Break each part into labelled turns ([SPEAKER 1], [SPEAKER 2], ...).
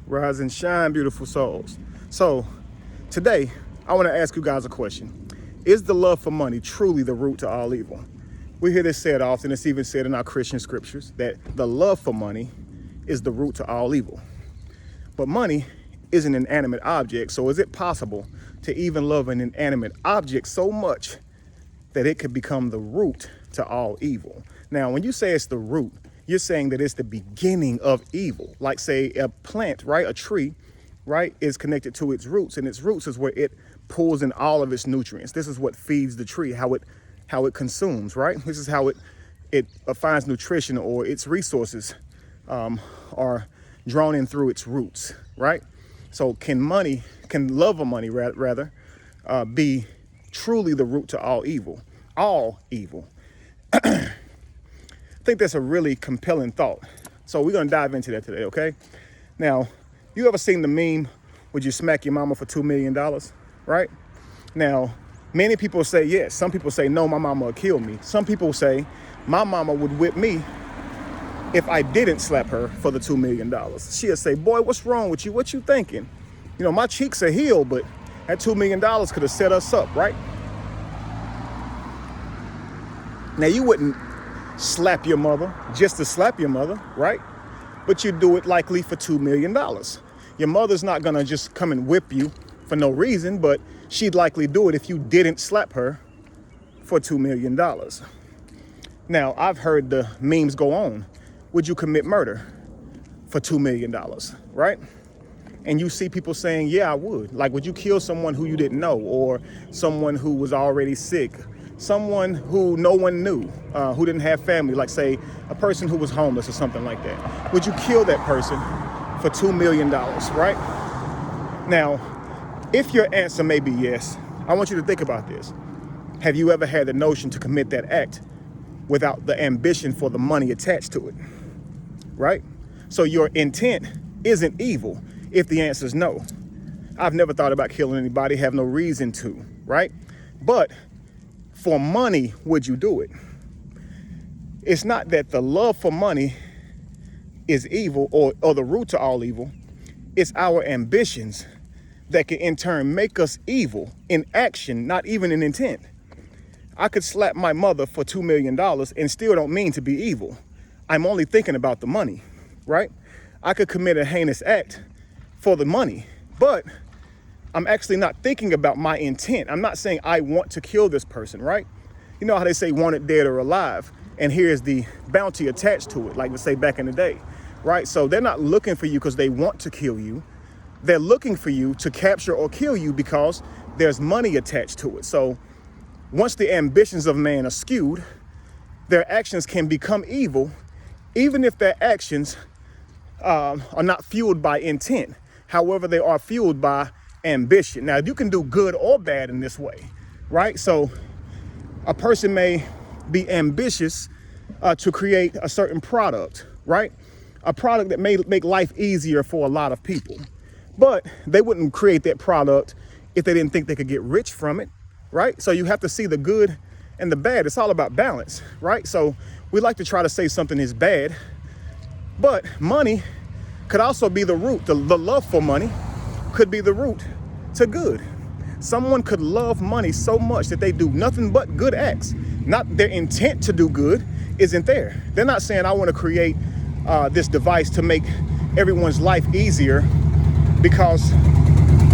[SPEAKER 1] Rise and shine, beautiful souls. So today, I want to ask you guys a question. Is the love for money truly the root to all evil? We hear this said often. It's even said in our Christian scriptures that the love for money is the root to all evil. But money is an inanimate object, so is it possible to even love an inanimate object so much that it could become the root to all evil? Now, when you say it's the root, you're saying that it's the beginning of evil. Like, say, a plant, right? A tree, right, is connected to its roots, and its roots is where it pulls in all of its nutrients. This is what feeds the tree, how it consumes, right? This is how it finds nutrition, or its resources are drawn in through its roots, right? So can love of money rather, be truly the root to all evil? All evil. I think that's a really compelling thought. So we're gonna dive into that today, okay? Now, you ever seen the meme, would you smack your mama for $2 million, right? Now, many people say yes. Some people say, no, my mama will kill me. Some people say, my mama would whip me if I didn't slap her for the $2 million. She'll say, boy, what's wrong with you? What you thinking? You know, my cheeks are healed, but that $2 million could have set us up, right? Now, you wouldn't slap your mother just to slap your mother, right? But you do it likely for $2 million. Your mother's not gonna just come and whip you for no reason, but she'd likely do it if you didn't slap her for $2 million. Now, I've heard the memes go on. Would you commit murder for $2 million, right? And you see people saying, yeah, I would. Like, would you kill someone who you didn't know, or someone who was already sick, someone who no one knew, who didn't have family, like, say, a person who was homeless or something like that? Would you kill that person for $2 million, right? Now, if your answer may be yes, I want you to think about this. Have you ever had the notion to commit that act without the ambition for the money attached to it, right? So your intent isn't evil if the answer is no. I've never thought about killing anybody, have no reason to, right? But for money, would you do it? It's not that the love for money is evil or the root to all evil. It's our ambitions that can in turn make us evil in action, not even in intent. I could slap my mother for $2 million and still don't mean to be evil. I'm only thinking about the money, right? I could commit a heinous act for the money, but I'm actually not thinking about my intent. I'm not saying I want to kill this person, right? You know how they say wanted dead or alive, and here's the bounty attached to it, like we say back in the day, right? So they're not looking for you because they want to kill you. They're looking for you to capture or kill you because there's money attached to it. So once the ambitions of man are skewed, their actions can become evil, even if their actions are not fueled by intent. However, they are fueled by ambition. Now, you can do good or bad in this way, right? So a person may be ambitious to create a certain product, right? A product that may make life easier for a lot of people. But they wouldn't create that product if they didn't think they could get rich from it, right? So you have to see the good and the bad. It's all about balance, right? So we like to try to say something is bad, but money could also be the root. The love for money could be the root to good. Someone could love money so much that they do nothing but good acts. Not their intent to do good isn't there. They're not saying, I want to create this device to make everyone's life easier because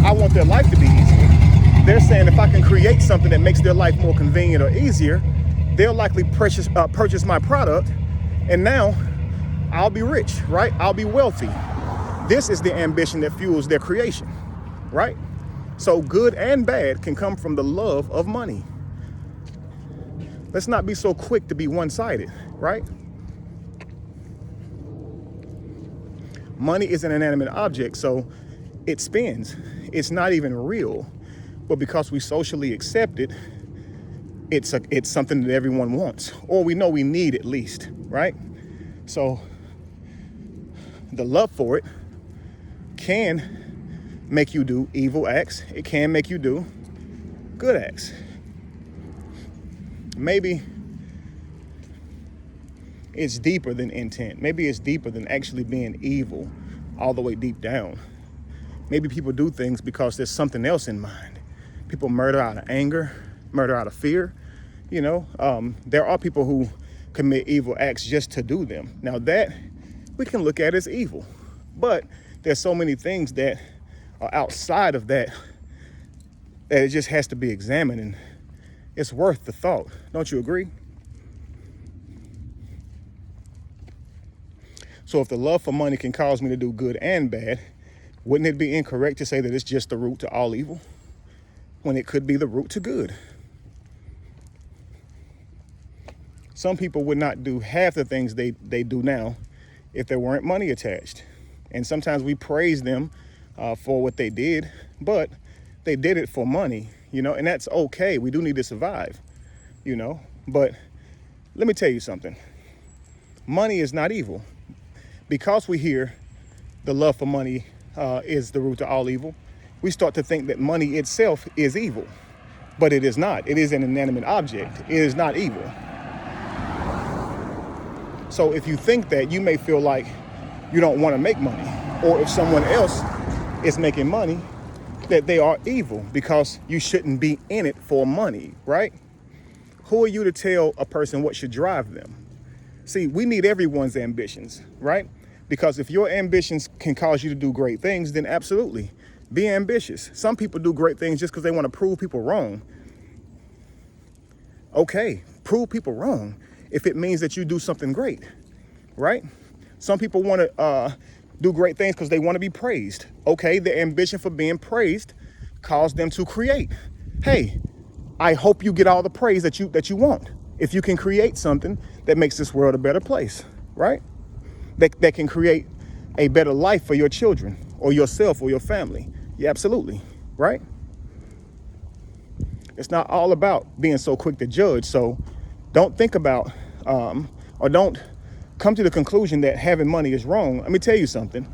[SPEAKER 1] I want their life to be easier. They're saying if I can create something that makes their life more convenient or easier, they'll likely purchase my product, and now I'll be rich, right? I'll be wealthy. This is the ambition that fuels their creation, right? So good and bad can come from the love of money. Let's not be so quick to be one-sided, right? Money is an inanimate object, so it spins. It's not even real, but because we socially accept it, it's something that everyone wants, or we know we need at least, right? So the love for it can make you do evil acts. It can make you do good acts. Maybe it's deeper than intent. Maybe it's deeper than actually being evil all the way deep down. Maybe people do things because there's something else in mind. People murder out of anger, murder out of fear. There are people who commit evil acts just to do them. Now that we can look at as evil, but there's so many things that are outside of that it just has to be examined, and it's worth the thought. Don't you agree? So if the love for money can cause me to do good and bad, wouldn't it be incorrect to say that it's just the root to all evil when it could be the root to good? Some people would not do half the things they do now if there weren't money attached. And sometimes we praise them for what they did, but they did it for money, and that's okay. We do need to survive, but let me tell you something. Money is not evil. Because we hear the love for money is the root to all evil, we start to think that money itself is evil, but it is not. It is an inanimate object. It is not evil. So if you think that, you may feel like you don't want to make money, or if someone else is making money, that they are evil because you shouldn't be in it for money, right? Who are you to tell a person what should drive them? See, we need everyone's ambitions, right? Because if your ambitions can cause you to do great things, then absolutely, be ambitious. Some people do great things just because they want to prove people wrong. Okay, prove people wrong if it means that you do something great, right? Some people want to do great things because they want to be praised. Okay, the ambition for being praised caused them to create. Hey, I hope you get all the praise that you want. If you can create something that makes this world a better place, right? That can create a better life for your children or yourself or your family. Yeah, absolutely, right? It's not all about being so quick to judge. So don't think about or don't come to the conclusion that having money is wrong. Let me tell you something.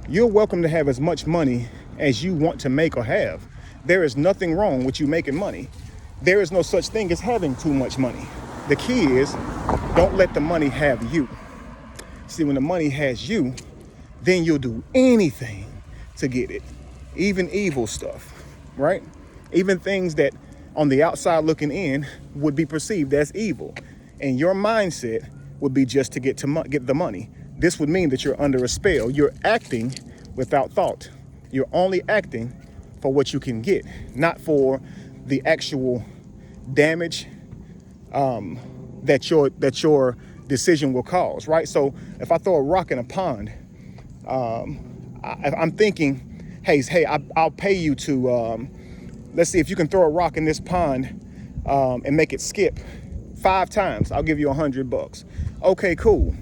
[SPEAKER 1] You're welcome to have as much money as you want to make or have. There is nothing wrong with you making money. There is no such thing as having too much money. The key is don't let the money have you. See, when the money has you, then you'll do anything to get it. Even evil stuff, right? Even things that on the outside looking in would be perceived as evil. And your mindset would be just to get the money. This would mean that you're under a spell. You're acting without thought. You're only acting for what you can get, not for the actual damage that your decision will cause, right? So if I throw a rock in a pond, I'm thinking, hey, I'll pay you to, let's see if you can throw a rock in this pond and make it skip 5 times. I'll give you $100. Okay, cool.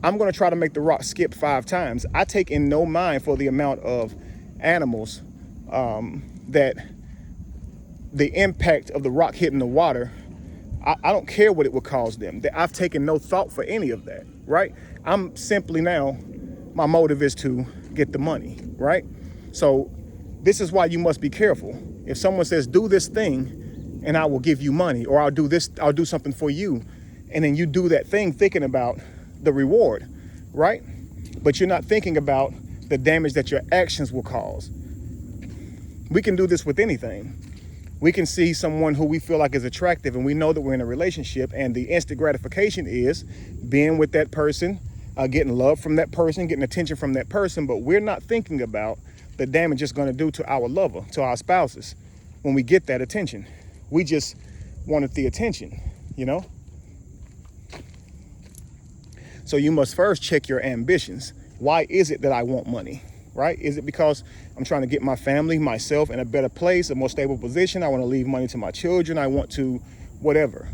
[SPEAKER 1] I'm going to try to make the rock skip 5 times. I take in no mind for the amount of animals that the impact of the rock hitting the water. I don't care what it would cause them. I've taken no thought for any of that, right? I'm simply now, my motive is to get the money, right? So this is why you must be careful. If someone says, do this thing and I will give you money, or I'll do something for you, and then you do that thing thinking about the reward, right? But you're not thinking about the damage that your actions will cause. We can do this with anything. We can see someone who we feel like is attractive and we know that we're in a relationship, and the instant gratification is being with that person, getting love from that person, getting attention from that person, but we're not thinking about the damage it's going to do to our lover, to our spouses when we get that attention. We just wanted the attention, So you must first check your ambitions. Why is it that I want money, right? Is it because I'm trying to get my family, myself in a better place, a more stable position? I want to leave money to my children. I want to whatever.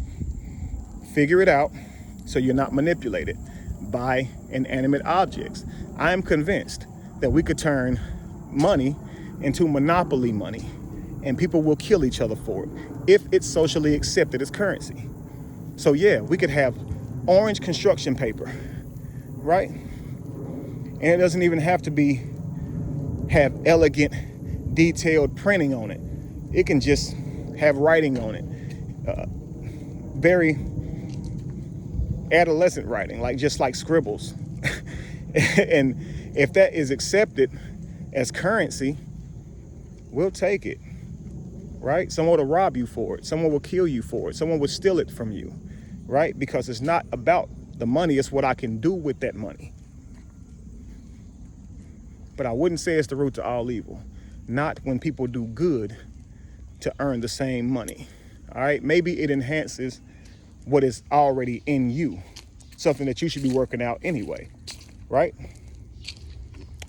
[SPEAKER 1] Figure it out so you're not manipulated by inanimate objects. I'm convinced that we could turn money into monopoly money, and people will kill each other for it if it's socially accepted as currency. So yeah, we could have orange construction paper, right? And it doesn't even have to have elegant, detailed printing on it. It can just have writing on it. Very adolescent writing, just like scribbles. and If that is accepted as currency, we'll take it, right? Someone will rob you for it. Someone will kill you for it. Someone will steal it from you, right? Because it's not about the money, it's what I can do with that money. But I wouldn't say it's the root to all evil. Not when people do good to earn the same money, all right? Maybe it enhances what is already in you, something that you should be working out anyway, right?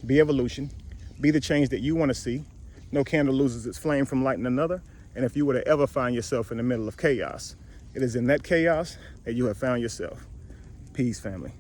[SPEAKER 1] Be evolution, be the change that you want to see. No candle loses its flame from lighting another. And if you were to ever find yourself in the middle of chaos, it is in that chaos that you have found yourself. Peace, family.